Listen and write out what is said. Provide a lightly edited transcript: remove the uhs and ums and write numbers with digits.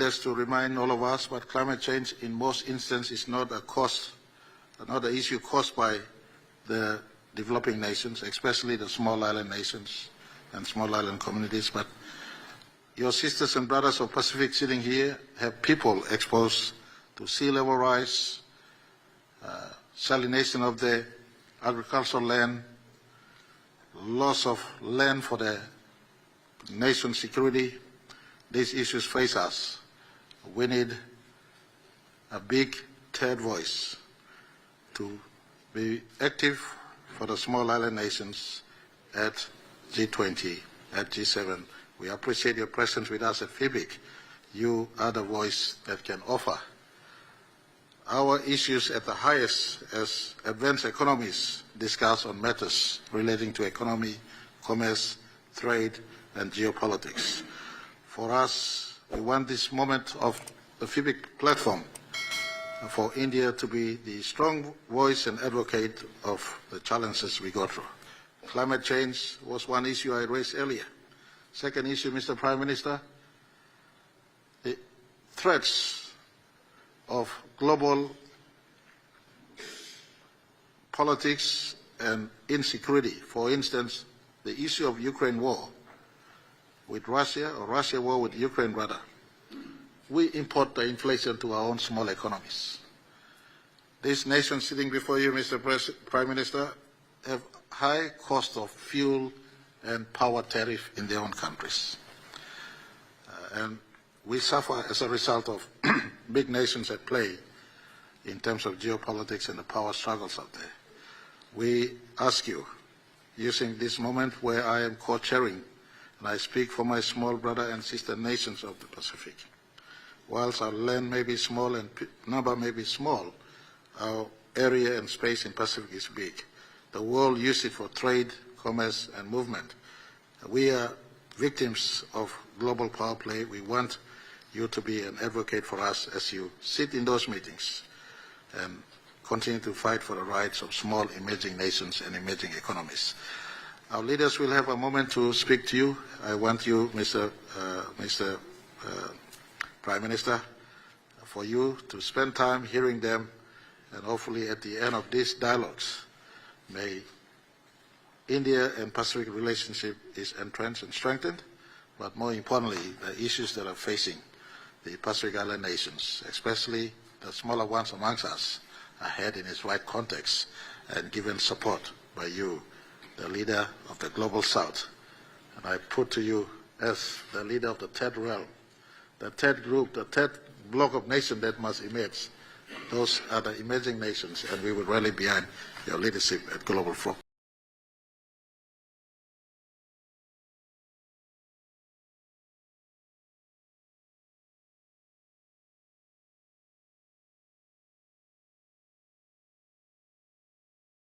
leaders to remind all of us that climate change in most instances is not an issue caused by the developing nations, especially the small island nations and small island communities, but your sisters and brothers of Pacific sitting here have people exposed to sea level rise, salination of the agricultural land, loss of land for the nation's security. These issues face us. We need a big third voice to be active for the small island nations at G20, at G7. We appreciate your presence with us at FIBIC. You are the voice that can offer our issues at the highest as advanced economies discuss on matters relating to economy, commerce, trade, and geopolitics. For us, we want this moment of the FIBIC platform for India to be the strong voice and advocate of the challenges we go through. Climate change was one issue I raised earlier. Second issue, Mr. Prime Minister, the threats of global politics and insecurity. For instance, the issue of Ukraine war with Russia, or Russia war with Ukraine rather. We import the inflation to our own small economies. These nations sitting before you, Mr. Prime Minister, have high cost of fuel and power tariff in their own countries. And we suffer as a result of big nations at play in terms of geopolitics and the power struggles out there. We ask you, using this moment where I am co-chairing, and I speak for my small brother and sister nations of the Pacific, whilst our land may be small and number may be small, our area and space in Pacific is big. The world uses it for trade, commerce, and movement. We are victims of global power play. We want you to be an advocate for us as you sit in those meetings and continue to fight for the rights of small emerging nations and emerging economies. Our leaders will have a moment to speak to you. I want you, Mr. Prime Minister, for you to spend time hearing them, and hopefully at the end of these dialogues, may India and Pacific relationship is entrenched and strengthened, but more importantly, the issues that are facing the Pacific Island nations, especially the smaller ones amongst us, are had in its right context and given support by you, the leader of the Global South. And I put to you, as the leader of the third realm, the third group, the third block of nations that must emerge. Those are the emerging nations, and we will rally behind your leadership at Global Forum.